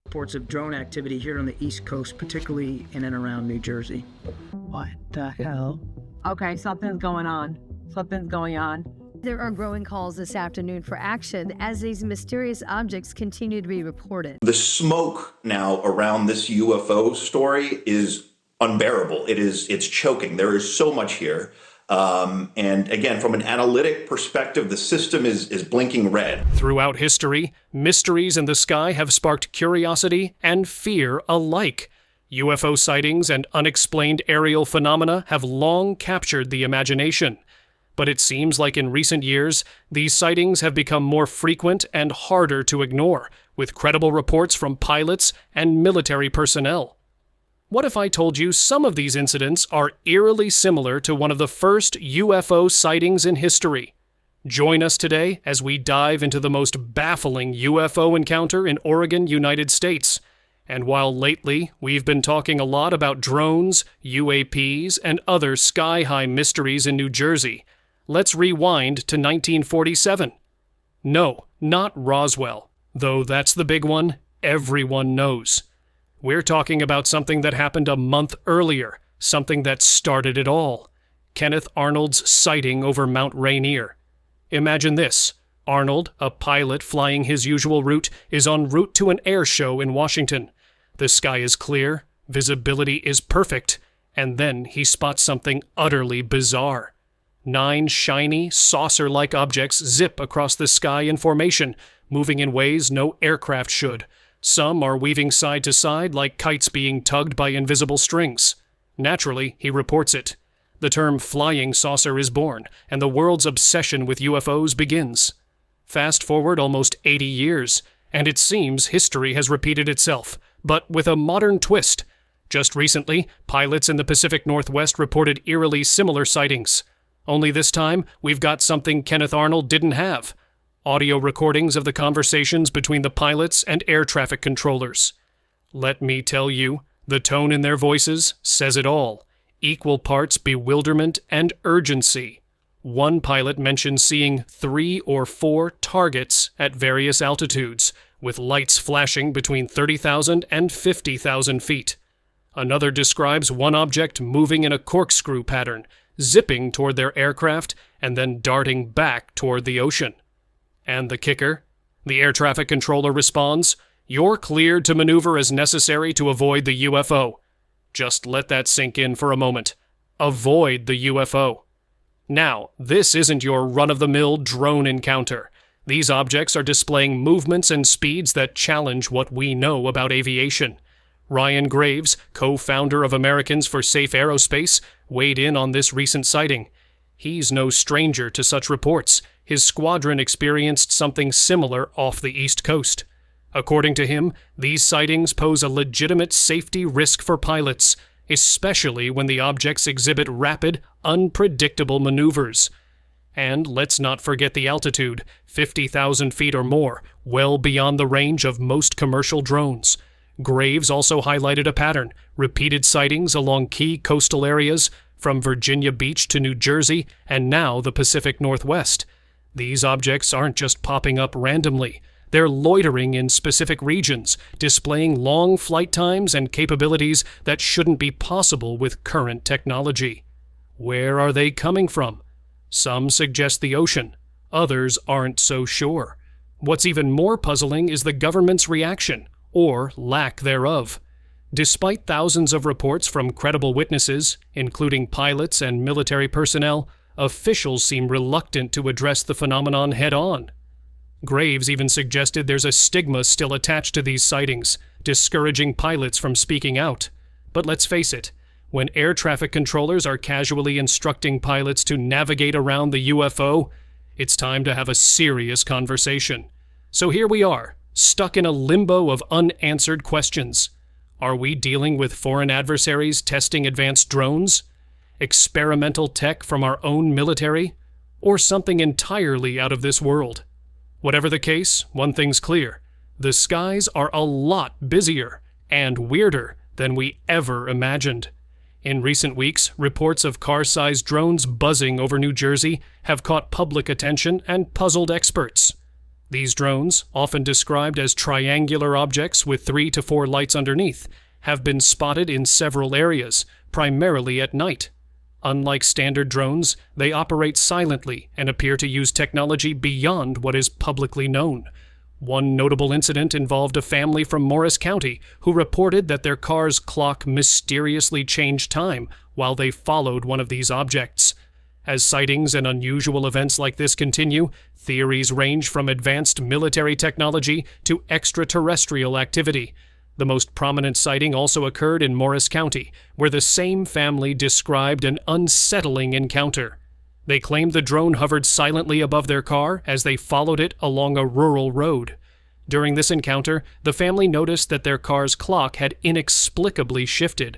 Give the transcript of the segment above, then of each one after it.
Reports of drone activity here on the East Coast, particularly in and around New Jersey. What the hell? Okay, something's going on. Something's going on. There are growing calls this afternoon for action as these mysterious objects continue to be reported. The smoke now around this UFO story is unbearable. It's choking. There is so much here. And again, from an analytic perspective, the system is blinking red. Throughout history, mysteries in the sky have sparked curiosity and fear alike. UFO sightings and unexplained aerial phenomena have long captured the imagination. But it seems like in recent years, these sightings have become more frequent and harder to ignore, with credible reports from pilots and military personnel. What if I told you some of these incidents are eerily similar to one of the first UFO sightings in history? Join us today as we dive into the most baffling UFO encounter in Oregon, United States. And while lately we've been talking a lot about drones, UAPs, and other sky-high mysteries in New Jersey, let's rewind to 1947. No, not Roswell, though that's the big one everyone knows. We're talking about something that happened a month earlier, something that started it all. Kenneth Arnold's sighting over Mount Rainier. Imagine this. Arnold, a pilot flying his usual route, is en route to an air show in Washington. The sky is clear, visibility is perfect, and then he spots something utterly bizarre. 9 shiny, saucer-like objects zip across the sky in formation, moving in ways no aircraft should. Some are weaving side to side like kites being tugged by invisible strings. Naturally, he reports it. The term flying saucer is born, and the world's obsession with UFOs begins. Fast forward almost 80 years, and it seems history has repeated itself, but with a modern twist. Just recently, pilots in the Pacific Northwest reported eerily similar sightings. Only this time, we've got something Kenneth Arnold didn't have. Audio recordings of the conversations between the pilots and air traffic controllers. Let me tell you, the tone in their voices says it all. Equal parts bewilderment and urgency. One pilot mentioned seeing 3 or 4 targets at various altitudes, with lights flashing between 30,000 and 50,000 feet. Another describes one object moving in a corkscrew pattern, zipping toward their aircraft and then darting back toward the ocean. And the kicker? The air traffic controller responds, "You're cleared to maneuver as necessary to avoid the UFO." Just let that sink in for a moment. Avoid the UFO. Now, this isn't your run-of-the-mill drone encounter. These objects are displaying movements and speeds that challenge what we know about aviation. Ryan Graves, co-founder of Americans for Safe Aerospace, weighed in on this recent sighting. He's no stranger to such reports. His squadron experienced something similar off the East Coast. According to him, these sightings pose a legitimate safety risk for pilots, especially when the objects exhibit rapid, unpredictable maneuvers. And let's not forget the altitude, 50,000 feet or more, well beyond the range of most commercial drones. Graves also highlighted a pattern, repeated sightings along key coastal areas, from Virginia Beach to New Jersey, and now the Pacific Northwest. These objects aren't just popping up randomly. They're loitering in specific regions, displaying long flight times and capabilities that shouldn't be possible with current technology. Where are they coming from? Some suggest the ocean. Others aren't so sure. What's even more puzzling is the government's reaction, or lack thereof. Despite thousands of reports from credible witnesses, including pilots and military personnel, officials seem reluctant to address the phenomenon head-on. Graves even suggested there's a stigma still attached to these sightings, discouraging pilots from speaking out. But let's face it, when air traffic controllers are casually instructing pilots to navigate around the UFO, it's time to have a serious conversation. So here we are, stuck in a limbo of unanswered questions. Are we dealing with foreign adversaries testing advanced drones? Experimental tech from our own military? Or something entirely out of this world? Whatever the case, one thing's clear. The skies are a lot busier and weirder than we ever imagined. In recent weeks, reports of car-sized drones buzzing over New Jersey have caught public attention and puzzled experts. These drones, often described as triangular objects with 3 to 4 lights underneath, have been spotted in several areas, primarily at night. Unlike standard drones, they operate silently and appear to use technology beyond what is publicly known. One notable incident involved a family from Morris County who reported that their car's clock mysteriously changed time while they followed one of these objects. As sightings and unusual events like this continue, theories range from advanced military technology to extraterrestrial activity. The most prominent sighting also occurred in Morris County, where the same family described an unsettling encounter. They claimed the drone hovered silently above their car as they followed it along a rural road. During this encounter, the family noticed that their car's clock had inexplicably shifted.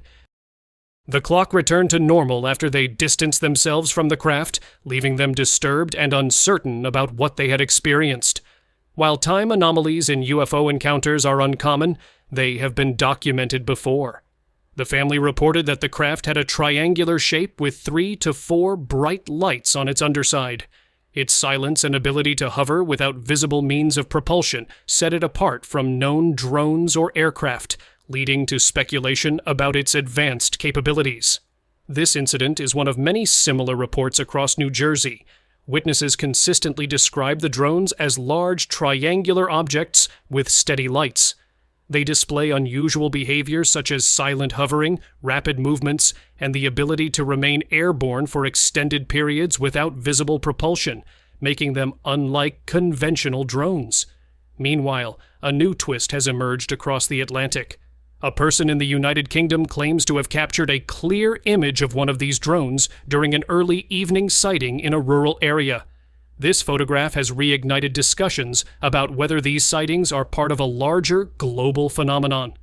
The clock returned to normal after they distanced themselves from the craft, leaving them disturbed and uncertain about what they had experienced. While time anomalies in UFO encounters are uncommon, they have been documented before. The family reported that the craft had a triangular shape with 3 to 4 bright lights on its underside. Its silence and ability to hover without visible means of propulsion set it apart from known drones or aircraft, leading to speculation about its advanced capabilities. This incident is one of many similar reports across New Jersey. Witnesses consistently describe the drones as large triangular objects with steady lights. They display unusual behavior such as silent hovering, rapid movements, and the ability to remain airborne for extended periods without visible propulsion, making them unlike conventional drones. Meanwhile, a new twist has emerged across the Atlantic. A person in the United Kingdom claims to have captured a clear image of one of these drones during an early evening sighting in a rural area. This photograph has reignited discussions about whether these sightings are part of a larger global phenomenon.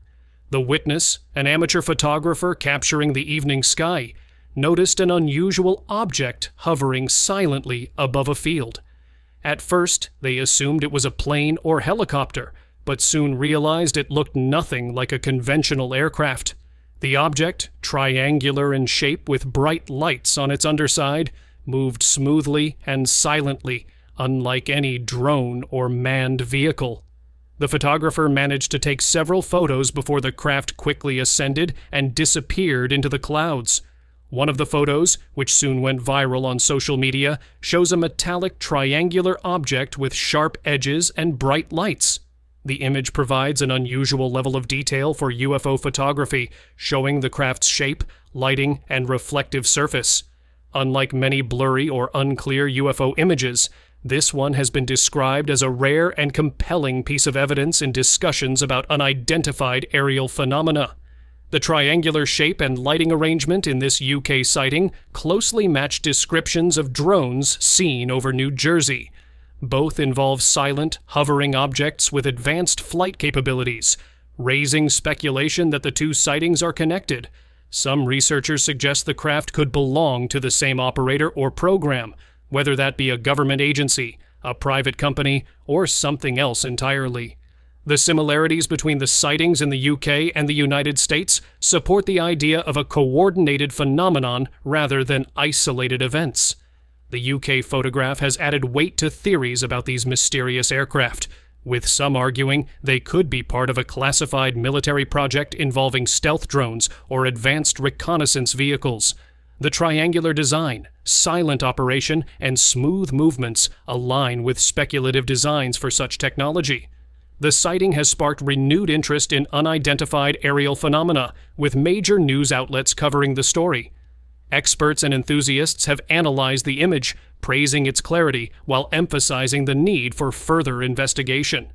The witness, an amateur photographer capturing the evening sky, noticed an unusual object hovering silently above a field. At first, they assumed it was a plane or helicopter, but soon realized it looked nothing like a conventional aircraft. The object, triangular in shape with bright lights on its underside, moved smoothly and silently, unlike any drone or manned vehicle. The photographer managed to take several photos before the craft quickly ascended and disappeared into the clouds. One of the photos, which soon went viral on social media, shows a metallic triangular object with sharp edges and bright lights. The image provides an unusual level of detail for UFO photography, showing the craft's shape, lighting, and reflective surface. Unlike many blurry or unclear UFO images, this one has been described as a rare and compelling piece of evidence in discussions about unidentified aerial phenomena. The triangular shape and lighting arrangement in this UK sighting closely match descriptions of drones seen over New Jersey. Both involve silent, hovering objects with advanced flight capabilities, raising speculation that the two sightings are connected. Some researchers suggest the craft could belong to the same operator or program, whether that be a government agency, a private company, or something else entirely. The similarities between the sightings in the UK and the United States support the idea of a coordinated phenomenon rather than isolated events. The UK photograph has added weight to theories about these mysterious aircraft, with some arguing they could be part of a classified military project involving stealth drones or advanced reconnaissance vehicles. The triangular design, silent operation, and smooth movements align with speculative designs for such technology. The sighting has sparked renewed interest in unidentified aerial phenomena, with major news outlets covering the story. Experts and enthusiasts have analyzed the image, praising its clarity while emphasizing the need for further investigation.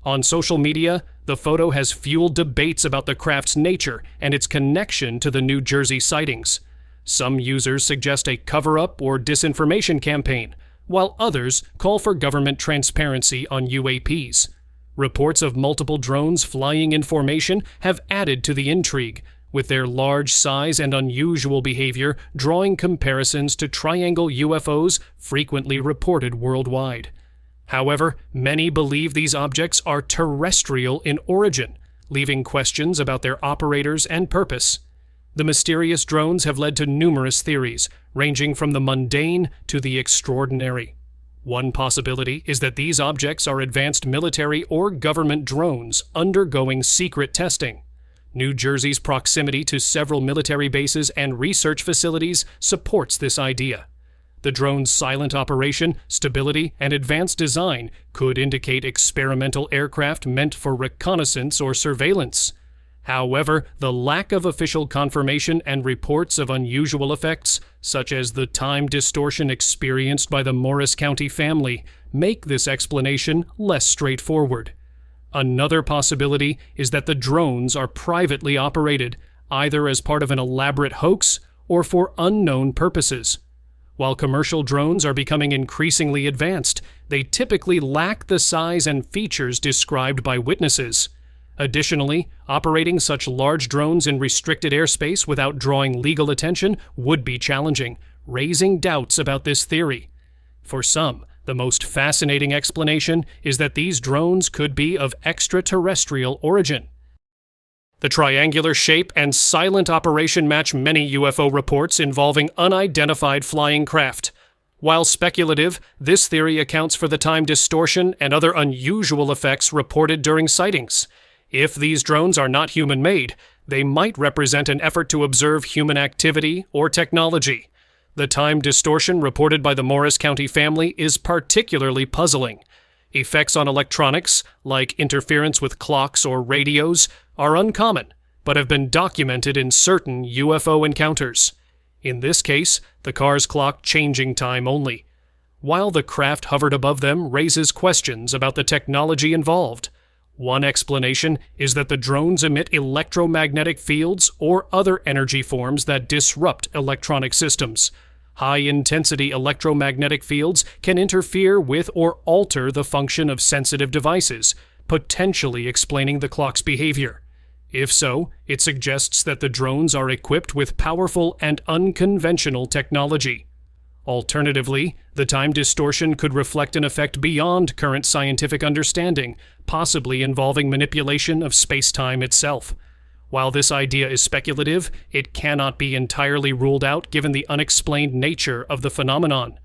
On social media, the photo has fueled debates about the craft's nature and its connection to the New Jersey sightings. Some users suggest a cover-up or disinformation campaign, while others call for government transparency on UAPs. Reports of multiple drones flying in formation have added to the intrigue, with their large size and unusual behavior drawing comparisons to triangle UFOs frequently reported worldwide. However, many believe these objects are terrestrial in origin, leaving questions about their operators and purpose. The mysterious drones have led to numerous theories, ranging from the mundane to the extraordinary. One possibility is that these objects are advanced military or government drones undergoing secret testing. New Jersey's proximity to several military bases and research facilities supports this idea. The drone's silent operation, stability, and advanced design could indicate experimental aircraft meant for reconnaissance or surveillance. However, the lack of official confirmation and reports of unusual effects, such as the time distortion experienced by the Morris County family, make this explanation less straightforward. Another possibility is that the drones are privately operated, either as part of an elaborate hoax or for unknown purposes. While commercial drones are becoming increasingly advanced, they typically lack the size and features described by witnesses. Additionally, operating such large drones in restricted airspace without drawing legal attention would be challenging, raising doubts about this theory. For some, the most fascinating explanation is that these drones could be of extraterrestrial origin. The triangular shape and silent operation match many UFO reports involving unidentified flying craft. While speculative, this theory accounts for the time distortion and other unusual effects reported during sightings. If these drones are not human-made, they might represent an effort to observe human activity or technology. The time distortion reported by the Morris County family is particularly puzzling. Effects on electronics, like interference with clocks or radios, are uncommon, but have been documented in certain UFO encounters. In this case, the car's clock changing time only. While the craft hovered above them raises questions about the technology involved. One explanation is that the drones emit electromagnetic fields or other energy forms that disrupt electronic systems. High-intensity electromagnetic fields can interfere with or alter the function of sensitive devices, potentially explaining the clock's behavior. If so, it suggests that the drones are equipped with powerful and unconventional technology. Alternatively, the time distortion could reflect an effect beyond current scientific understanding, possibly involving manipulation of space-time itself. While this idea is speculative, it cannot be entirely ruled out given the unexplained nature of the phenomenon.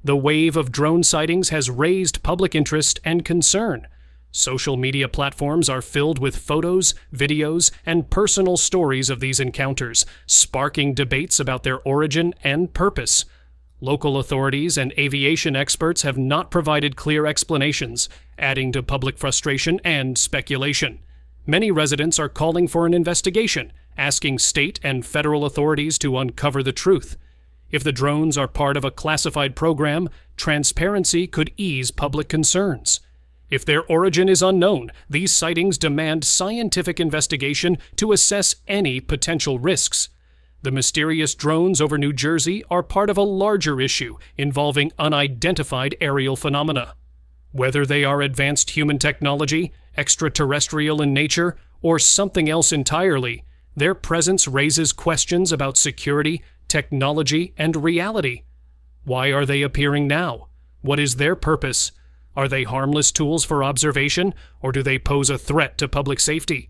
The wave of drone sightings has raised public interest and concern. Social media platforms are filled with photos, videos, and personal stories of these encounters, sparking debates about their origin and purpose. Local authorities and aviation experts have not provided clear explanations, adding to public frustration and speculation. Many residents are calling for an investigation, asking state and federal authorities to uncover the truth. If the drones are part of a classified program, transparency could ease public concerns. If their origin is unknown, these sightings demand scientific investigation to assess any potential risks. The mysterious drones over New Jersey are part of a larger issue involving unidentified aerial phenomena. Whether they are advanced human technology, extraterrestrial in nature, or something else entirely, their presence raises questions about security, technology, and reality. Why are they appearing now? What is their purpose? Are they harmless tools for observation, or do they pose a threat to public safety?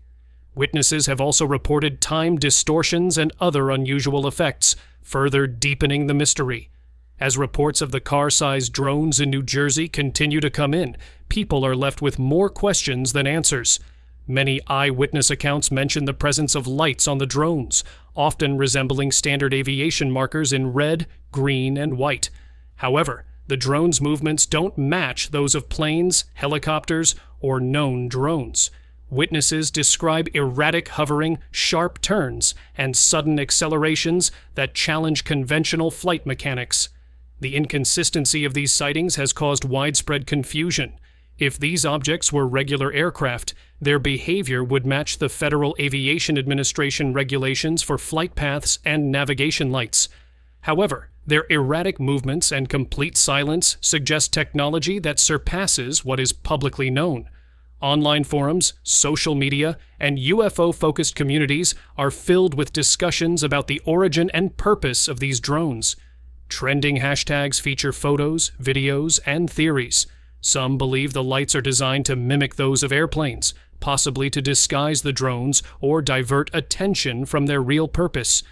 Witnesses have also reported time distortions and other unusual effects, further deepening the mystery. As reports of the car-sized drones in New Jersey continue to come in, people are left with more questions than answers. Many eyewitness accounts mention the presence of lights on the drones, often resembling standard aviation markers in red, green, and white. However, the drones' movements don't match those of planes, helicopters, or known drones. Witnesses describe erratic hovering, sharp turns, and sudden accelerations that challenge conventional flight mechanics. The inconsistency of these sightings has caused widespread confusion. If these objects were regular aircraft, their behavior would match the Federal Aviation Administration regulations for flight paths and navigation lights. However, their erratic movements and complete silence suggest technology that surpasses what is publicly known. Online forums, social media, and UFO-focused communities are filled with discussions about the origin and purpose of these drones. Trending hashtags feature photos, videos, and theories. Some believe the lights are designed to mimic those of airplanes, possibly to disguise the drones or divert attention from their real purpose.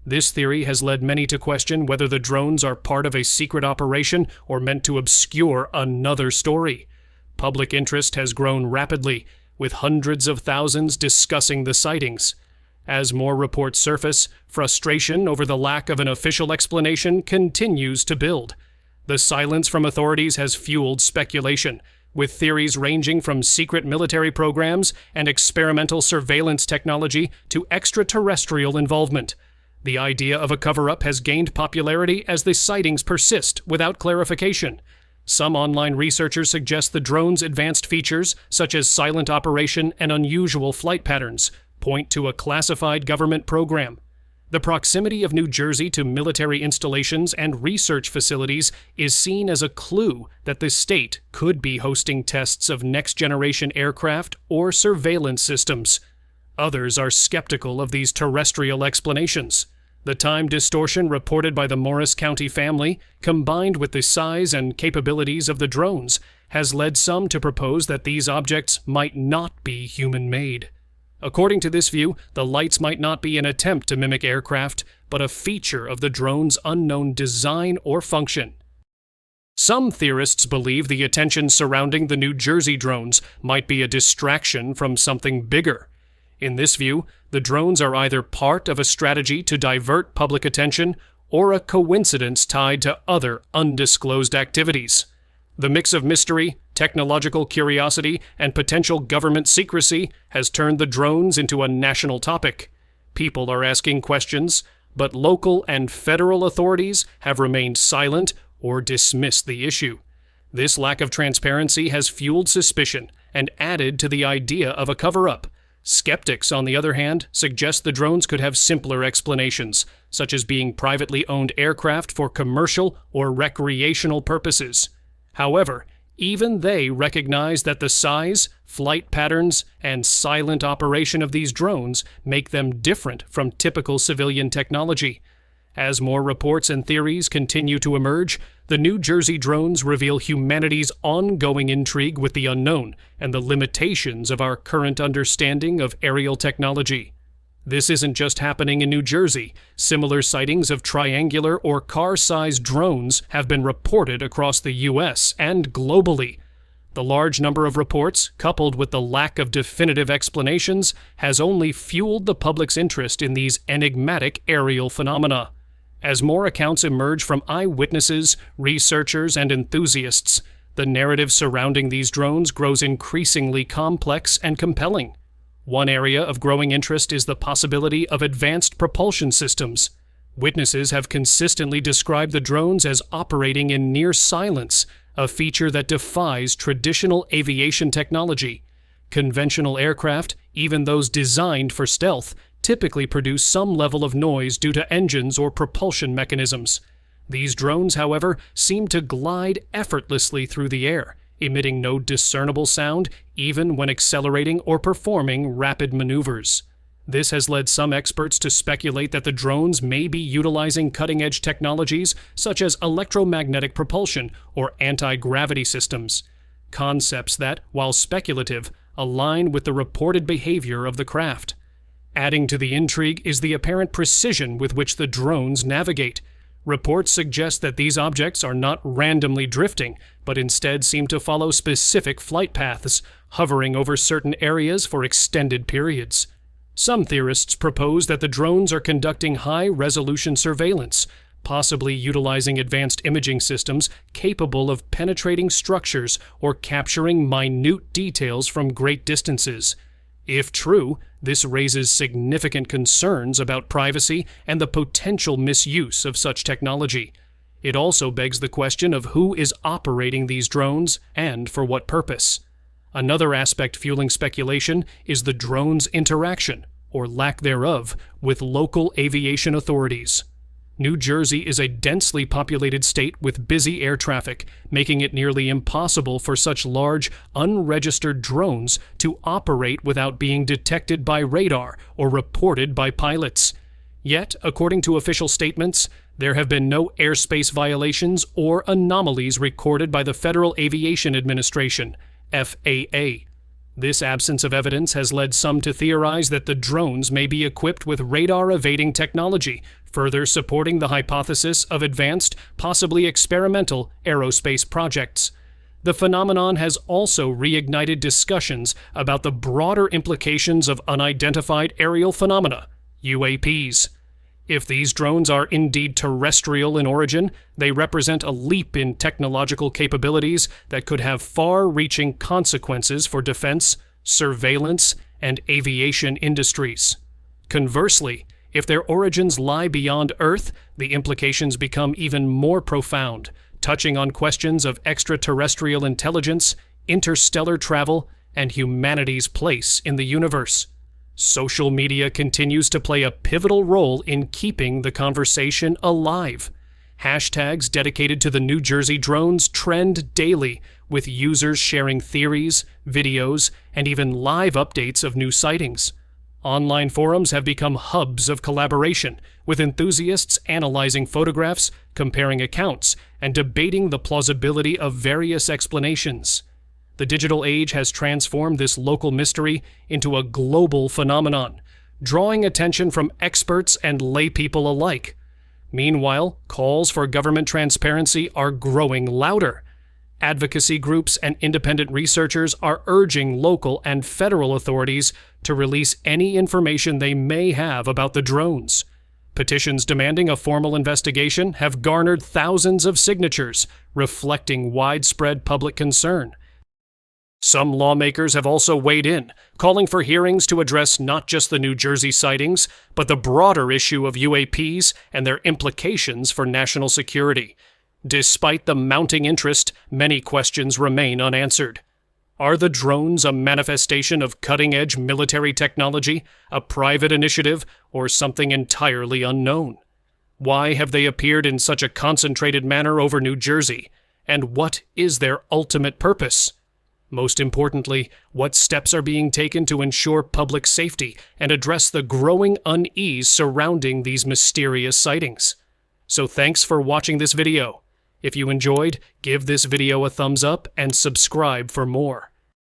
This theory has led many to question whether the drones are part of a secret operation or meant to obscure another story. Public interest has grown rapidly, with hundreds of thousands discussing the sightings. As more reports surface, frustration over the lack of an official explanation continues to build. The silence from authorities has fueled speculation, with theories ranging from secret military programs and experimental surveillance technology to extraterrestrial involvement. The idea of a cover-up has gained popularity as the sightings persist without clarification. Some online researchers suggest the drone's advanced features, such as silent operation and unusual flight patterns, point to a classified government program. The proximity of New Jersey to military installations and research facilities is seen as a clue that the state could be hosting tests of next-generation aircraft or surveillance systems. Others are skeptical of these terrestrial explanations. The time distortion reported by the Morris County family, combined with the size and capabilities of the drones, has led some to propose that these objects might not be human-made. According to this view, the lights might not be an attempt to mimic aircraft, but a feature of the drone's unknown design or function. Some theorists believe the attention surrounding the New Jersey drones might be a distraction from something bigger. In this view, the drones are either part of a strategy to divert public attention or a coincidence tied to other undisclosed activities. The mix of mystery, technological curiosity, and potential government secrecy has turned the drones into a national topic. People are asking questions, but local and federal authorities have remained silent or dismissed the issue. This lack of transparency has fueled suspicion and added to the idea of a cover-up. Skeptics, on the other hand, suggest the drones could have simpler explanations, such as being privately owned aircraft for commercial or recreational purposes. However, even they recognize that the size, flight patterns, and silent operation of these drones make them different from typical civilian technology. As more reports and theories continue to emerge, the New Jersey drones reveal humanity's ongoing intrigue with the unknown and the limitations of our current understanding of aerial technology. This isn't just happening in New Jersey. Similar sightings of triangular or car-sized drones have been reported across the U.S. and globally. The large number of reports, coupled with the lack of definitive explanations, has only fueled the public's interest in these enigmatic aerial phenomena. As more accounts emerge from eyewitnesses, researchers, and enthusiasts, the narrative surrounding these drones grows increasingly complex and compelling. One area of growing interest is the possibility of advanced propulsion systems. Witnesses have consistently described the drones as operating in near silence, a feature that defies traditional aviation technology. Conventional aircraft, even those designed for stealth, typically produce some level of noise due to engines or propulsion mechanisms. These drones, however, seem to glide effortlessly through the air, emitting no discernible sound even when accelerating or performing rapid maneuvers. This has led some experts to speculate that the drones may be utilizing cutting-edge technologies such as electromagnetic propulsion or anti-gravity systems. Concepts that, while speculative, align with the reported behavior of the craft. Adding to the intrigue is the apparent precision with which the drones navigate. Reports suggest that these objects are not randomly drifting, but instead seem to follow specific flight paths, hovering over certain areas for extended periods. Some theorists propose that the drones are conducting high-resolution surveillance, possibly utilizing advanced imaging systems capable of penetrating structures or capturing minute details from great distances. If true, this raises significant concerns about privacy and the potential misuse of such technology. It also begs the question of who is operating these drones and for what purpose. Another aspect fueling speculation is the drones' interaction, or lack thereof, with local aviation authorities. New Jersey is a densely populated state with busy air traffic, making it nearly impossible for such large, unregistered drones to operate without being detected by radar or reported by pilots. Yet, according to official statements, there have been no airspace violations or anomalies recorded by the Federal Aviation Administration, FAA. This absence of evidence has led some to theorize that the drones may be equipped with radar-evading technology, further supporting the hypothesis of advanced, possibly experimental, aerospace projects. The phenomenon has also reignited discussions about the broader implications of unidentified aerial phenomena, UAPs. If these drones are indeed terrestrial in origin, they represent a leap in technological capabilities that could have far-reaching consequences for defense, surveillance, and aviation industries. Conversely, if their origins lie beyond Earth, the implications become even more profound, touching on questions of extraterrestrial intelligence, interstellar travel, and humanity's place in the universe. Social media continues to play a pivotal role in keeping the conversation alive. Hashtags dedicated to the New Jersey drones trend daily, with users sharing theories, videos, and even live updates of new sightings. Online forums have become hubs of collaboration, with enthusiasts analyzing photographs, comparing accounts, and debating the plausibility of various explanations. The digital age has transformed this local mystery into a global phenomenon, drawing attention from experts and laypeople alike. Meanwhile, calls for government transparency are growing louder. Advocacy groups and independent researchers are urging local and federal authorities to release any information they may have about the drones. Petitions demanding a formal investigation have garnered thousands of signatures, reflecting widespread public concern. Some lawmakers have also weighed in, calling for hearings to address not just the New Jersey sightings, but the broader issue of UAPs and their implications for national security. Despite the mounting interest, many questions remain unanswered. Are the drones a manifestation of cutting-edge military technology, a private initiative, or something entirely unknown? Why have they appeared in such a concentrated manner over New Jersey? And what is their ultimate purpose? Most importantly, what steps are being taken to ensure public safety and address the growing unease surrounding these mysterious sightings? So thanks for watching this video. If you enjoyed, give this video a thumbs up and subscribe for more.